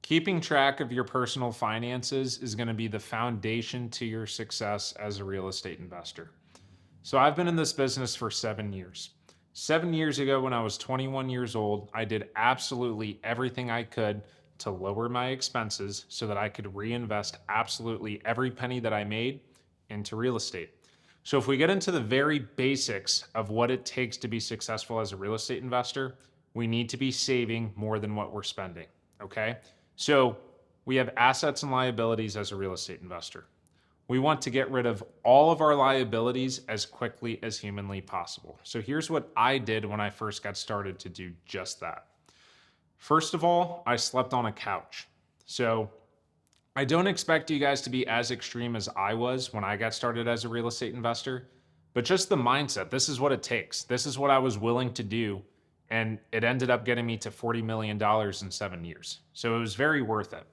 Keeping track of your personal finances is going to be the foundation to your success as a real estate investor. So, I've been in this business for 7 years. 7 years ago, when I was 21 years old, I did absolutely everything I could to lower my expenses so that I could reinvest absolutely every penny that I made into real estate. So, if we get into the very basics of what it takes to be successful as a real estate investor, we need to be saving more than what we're spending. Okay. So, we have assets and liabilities as a real estate investor. We want to get rid of all of our liabilities as quickly as humanly possible. So, here's what I did when I first got started to do just that. First of all, I slept on a couch. So, I don't expect you guys to be as extreme as I was when I got started as a real estate investor, but just the mindset. This is what it takes. This is what I was willing to do. And it ended up getting me to $40 million dollars in 7 years. So it was very worth it.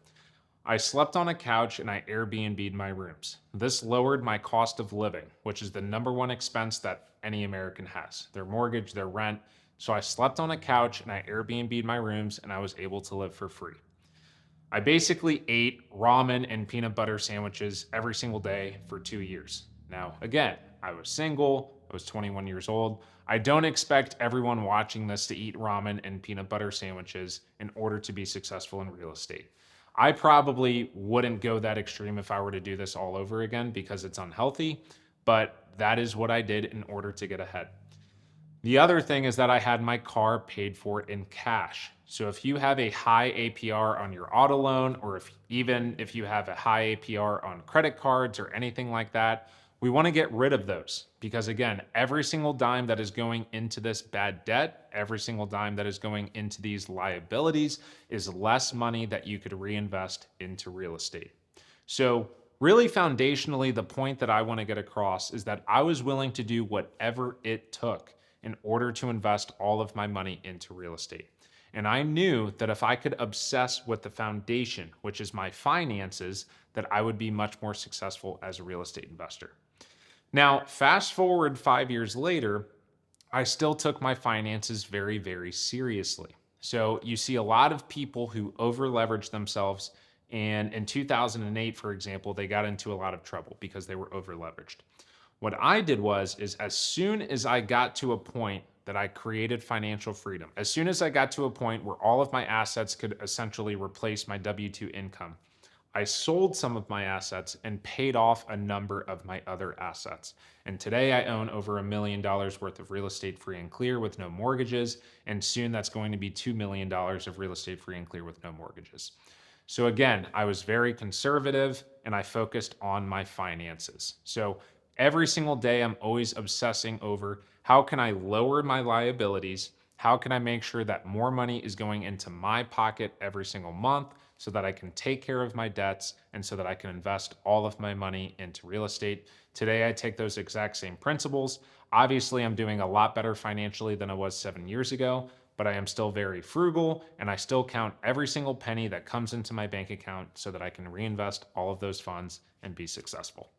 I slept on a couch and I Airbnb'd my rooms. This lowered my cost of living, which is the number one expense that any American has, their mortgage, their rent. So I slept on a couch and I Airbnb'd my rooms and I was able to live for free. I basically ate ramen and peanut butter sandwiches every single day for 2 years. Now, again, I was single, I was 21 years old. I don't expect everyone watching this to eat ramen and peanut butter sandwiches in order to be successful in real estate. I probably wouldn't go that extreme if I were to do this all over again because it's unhealthy, but that is what I did in order to get ahead. The other thing is that I had my car paid for in cash. So if you have a high APR on your auto loan, or if you have a high APR on credit cards or anything like that, we want to get rid of those because again, every single dime that is going into this bad debt, every single dime that is going into these liabilities is less money that you could reinvest into real estate. So really foundationally, the point that I want to get across is that I was willing to do whatever it took in order to invest all of my money into real estate. And I knew that if I could obsess with the foundation, which is my finances, that I would be much more successful as a real estate investor. Now, fast forward 5 years later, I still took my finances very, very seriously. So you see a lot of people who over leverage themselves. And in 2008, for example, they got into a lot of trouble because they were over leveraged. What I did is as soon as I got to a point that I created financial freedom, as soon as I got to a point where all of my assets could essentially replace my W-2 income, I sold some of my assets and paid off a number of my other assets. And today I own over $1 million worth of real estate free and clear with no mortgages. And soon that's going to be $2 million of real estate free and clear with no mortgages. So again, I was very conservative and I focused on my finances. So every single day, I'm always obsessing over how can I lower my liabilities? How can I make sure that more money is going into my pocket every single month so that I can take care of my debts and so that I can invest all of my money into real estate? Today, I take those exact same principles. Obviously, I'm doing a lot better financially than I was 7 years ago, but I am still very frugal and I still count every single penny that comes into my bank account so that I can reinvest all of those funds and be successful.